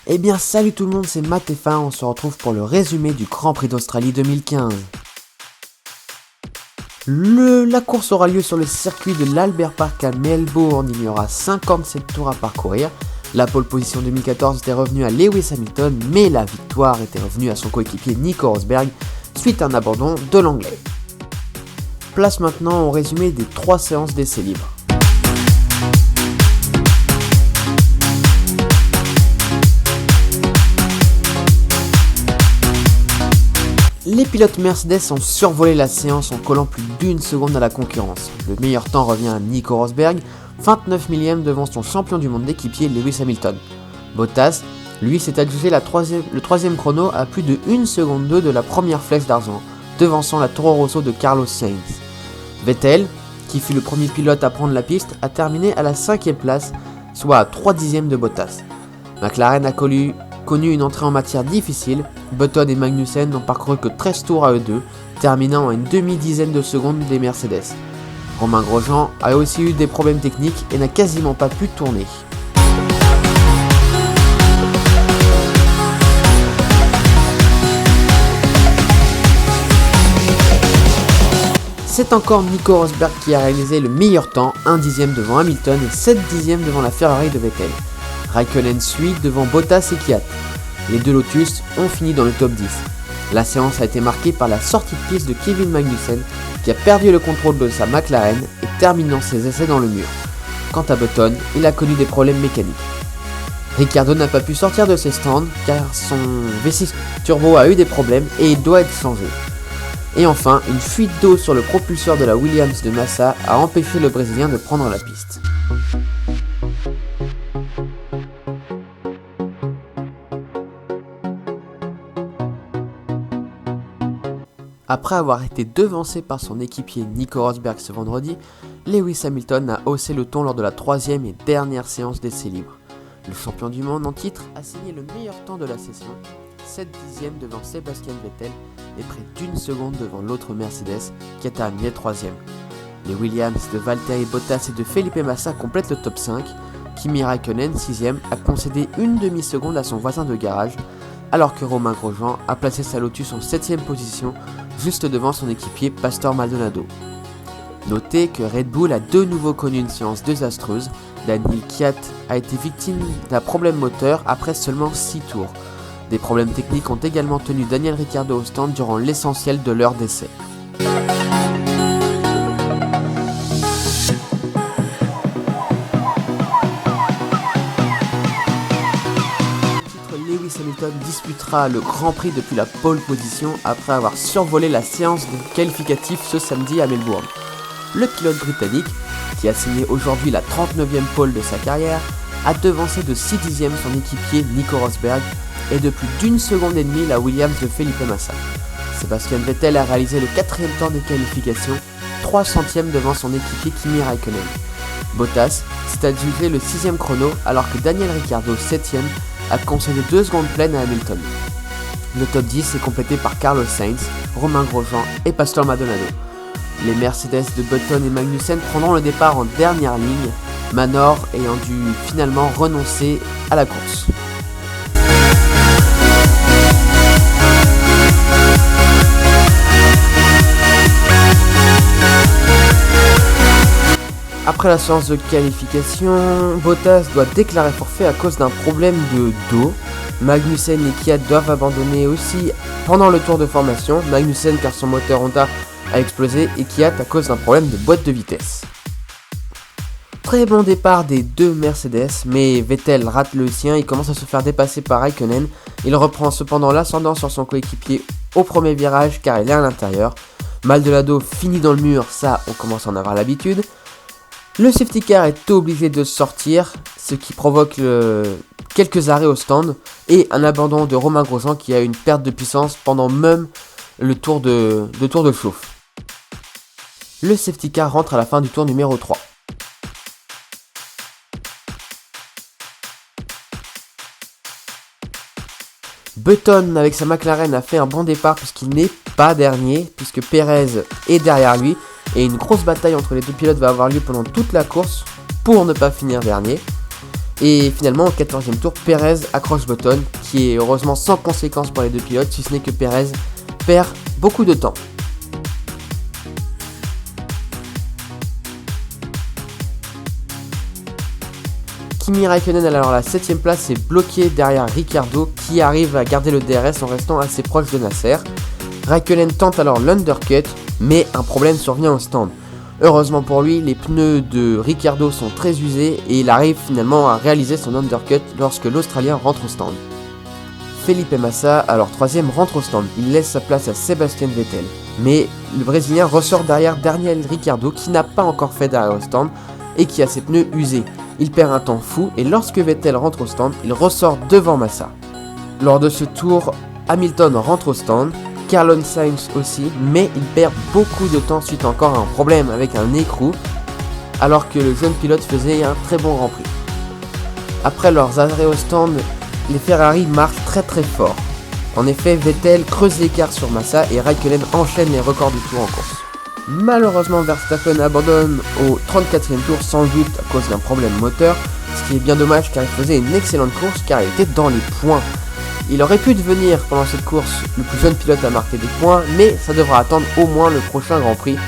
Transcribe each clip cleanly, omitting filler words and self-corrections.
Eh bien salut tout le monde, c'est Matt et Fin, on se retrouve pour le résumé du Grand Prix d'Australie 2015. La course aura lieu sur le circuit de l'Albert Park à Melbourne, il y aura 57 tours à parcourir. La pole position 2014 était revenue à Lewis Hamilton, mais la victoire était revenue à son coéquipier Nico Rosberg suite à un abandon de l'anglais. Place maintenant au résumé des 3 séances d'essais libres. Les pilotes Mercedes ont survolé la séance en collant plus d'1 seconde à la concurrence. Le meilleur temps revient à Nico Rosberg, 29 millième devant son champion du monde d'équipier Lewis Hamilton. Bottas, lui, s'est adjugé le troisième chrono à plus de 1 seconde 2 de la première flèche d'argent, devançant la Toro Rosso de Carlos Sainz. Vettel, qui fut le premier pilote à prendre la piste, a terminé à la 5ème place, soit à 3 dixièmes de Bottas. McLaren a connu une entrée en matière difficile, Button et Magnussen n'ont parcouru que 13 tours à eux deux, terminant à une demi-dizaine de secondes des Mercedes. Romain Grosjean a aussi eu des problèmes techniques et n'a quasiment pas pu tourner. C'est encore Nico Rosberg qui a réalisé le meilleur temps, 1 dixième devant Hamilton et 7 dixièmes devant la Ferrari de Vettel. Raikkonen suit devant Bottas et Kvyat. Les deux Lotus ont fini dans le top 10. La séance a été marquée par la sortie de piste de Kevin Magnussen qui a perdu le contrôle de sa McLaren et terminant ses essais dans le mur. Quant à Button, il a connu des problèmes mécaniques. Ricciardo n'a pas pu sortir de ses stands car son V6 turbo a eu des problèmes et il doit être changé. Et enfin, une fuite d'eau sur le propulseur de la Williams de Massa a empêché le Brésilien de prendre la piste. Après avoir été devancé par son équipier Nico Rosberg ce vendredi, Lewis Hamilton a haussé le ton lors de la 3e et dernière séance d'essais libres. Le champion du monde en titre a signé le meilleur temps de la session, 7 dixièmes devant Sebastian Vettel et près d'1 seconde devant l'autre Mercedes qui a terminé 3e. Les Williams de Valtteri Bottas et de Felipe Massa complètent le top 5, Kimi Raikkonen 6e a concédé une demi-seconde à son voisin de garage, alors que Romain Grosjean a placé sa Lotus en 7e position, juste devant son équipier Pastor Maldonado. Notez que Red Bull a de nouveau connu une séance désastreuse. Daniel Kvyat a été victime d'un problème moteur après seulement 6 tours. Des problèmes techniques ont également tenu Daniel Ricciardo au stand durant l'essentiel de l'heure d'essai. Lewis Hamilton disputera le Grand Prix depuis la pole position après avoir survolé la séance de qualificatif ce samedi à Melbourne. Le pilote britannique, qui a signé aujourd'hui la 39e pole de sa carrière, a devancé de 6 dixièmes son équipier Nico Rosberg et de plus d'1 seconde et demie la Williams de Felipe Massa. Sebastian Vettel a réalisé le 4e temps des qualifications, 3 centièmes devant son équipier Kimi Raikkonen. Bottas s'est adjugé le 6e chrono alors que Daniel Ricciardo 7e a concédé 2 secondes pleines à Hamilton. Le top 10 est complété par Carlos Sainz, Romain Grosjean et Pastor Maldonado. Les Mercedes de Button et Magnussen prendront le départ en dernière ligne, Manor ayant dû finalement renoncer à la course. Après la séance de qualification, Bottas doit déclarer forfait à cause d'un problème de dos. Magnussen et Kvyat doivent abandonner aussi pendant le tour de formation, Magnussen car son moteur Honda a explosé et Kvyat à cause d'un problème de boîte de vitesse. Très bon départ des deux Mercedes, mais Vettel rate le sien, il commence à se faire dépasser par Raikkonen. Il reprend cependant l'ascendant sur son coéquipier au premier virage car il est à l'intérieur. Maldonado finit dans le mur, ça on commence à en avoir l'habitude. Le safety car est obligé de sortir, ce qui provoque quelques arrêts au stand et un abandon de Romain Grosjean qui a une perte de puissance pendant même le tour de chauffe. Le safety car rentre à la fin du tour numéro 3. Button avec sa McLaren a fait un bon départ puisqu'il n'est pas dernier, puisque Perez est derrière lui. Et une grosse bataille entre les deux pilotes va avoir lieu pendant toute la course pour ne pas finir dernier. Et finalement au 14e tour, Perez accroche Button, qui est heureusement sans conséquence pour les deux pilotes, si ce n'est que Perez perd beaucoup de temps. Kimi Raikkonen alors à la 7ème place est bloqué derrière Ricciardo qui arrive à garder le DRS en restant assez proche de Nasser. Raikkonen tente alors l'undercut, mais un problème survient au stand. Heureusement pour lui, les pneus de Ricciardo sont très usés et il arrive finalement à réaliser son undercut lorsque l'Australien rentre au stand. Felipe Massa, alors 3ème, rentre au stand. Il laisse sa place à Sebastian Vettel. Mais le Brésilien ressort derrière Daniel Ricciardo qui n'a pas encore fait d'arrêt au stand et qui a ses pneus usés. Il perd un temps fou et lorsque Vettel rentre au stand, il ressort devant Massa. Lors de ce tour, Hamilton rentre au stand, Carlos Sainz aussi, mais il perd beaucoup de temps suite encore à un problème avec un écrou, alors que le jeune pilote faisait un très bon Grand Prix. Après leurs arrêts au stand, les Ferrari marchent très fort. En effet, Vettel creuse l'écart sur Massa et Raikkonen enchaîne les records du tour en course. Malheureusement, Verstappen abandonne au 34e tour sans doute à cause d'un problème moteur, ce qui est bien dommage car il faisait une excellente course car il était dans les points. Il aurait pu devenir pendant cette course le plus jeune pilote à marquer des points, mais ça devra attendre au moins le prochain Grand Prix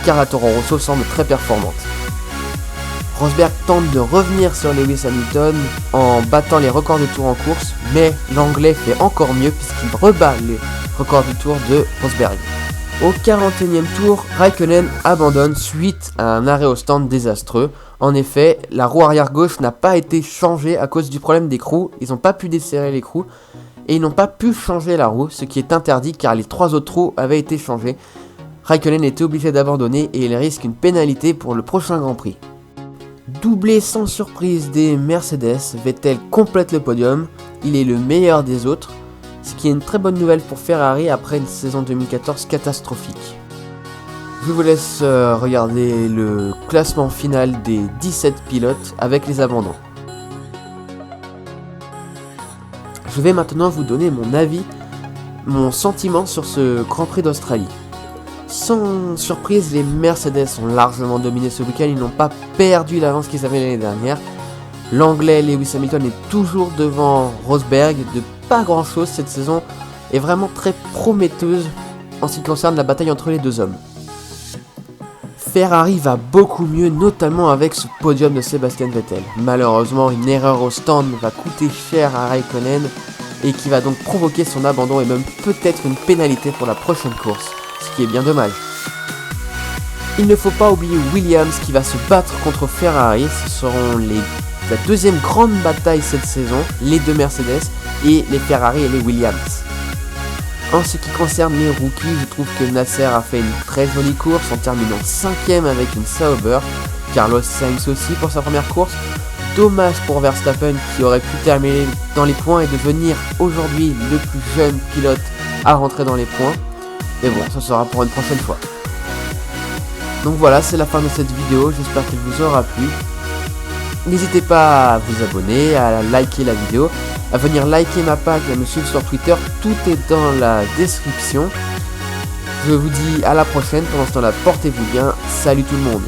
car la Toro Rosso semble très performante. Rosberg tente de revenir sur Lewis Hamilton en battant les records de tour en course, mais l'anglais fait encore mieux puisqu'il rebat les records du tour de Rosberg. Au 41e tour, Raikkonen abandonne suite à un arrêt au stand désastreux. En effet, la roue arrière gauche n'a pas été changée à cause du problème d'écrou. Ils n'ont pas pu desserrer l'écrou et ils n'ont pas pu changer la roue, ce qui est interdit car les 3 autres roues avaient été changées. Raikkonen était obligé d'abandonner et il risque une pénalité pour le prochain Grand Prix. Doublé sans surprise des Mercedes, Vettel complète le podium. Il est le meilleur des autres. Ce qui est une très bonne nouvelle pour Ferrari après une saison 2014 catastrophique. Je vous laisse regarder le classement final des 17 pilotes avec les abandons. Je vais maintenant vous donner mon avis, mon sentiment sur ce Grand Prix d'Australie. Sans surprise, les Mercedes ont largement dominé ce week-end, ils n'ont pas perdu l'avance qu'ils avaient l'année dernière. L'anglais Lewis Hamilton est toujours devant Rosberg, de pas grand chose cette saison est vraiment très prometteuse en ce qui concerne la bataille entre les deux hommes. Ferrari va beaucoup mieux, notamment avec ce podium de Sebastian Vettel. Malheureusement, une erreur au stand va coûter cher à Raikkonen et qui va donc provoquer son abandon et même peut-être une pénalité pour la prochaine course, ce qui est bien dommage. Il ne faut pas oublier Williams qui va se battre contre Ferrari, ce seront la deuxième grande bataille cette saison, les deux Mercedes et les Ferrari et les Williams. En ce qui concerne les rookies, je trouve que Nasser a fait une très jolie course en terminant 5ème avec une Sauber, Carlos Sainz aussi pour sa première course. Dommage pour Verstappen qui aurait pu terminer dans les points et devenir aujourd'hui le plus jeune pilote à rentrer dans les points. Mais bon, ça sera pour une prochaine fois. Donc voilà, c'est la fin de cette vidéo, j'espère qu'elle vous aura plu. N'hésitez pas à vous abonner, à liker la vidéo, à venir liker ma page et à me suivre sur Twitter, tout est dans la description. Je vous dis à la prochaine, pendant ce temps-là, portez-vous bien, salut tout le monde.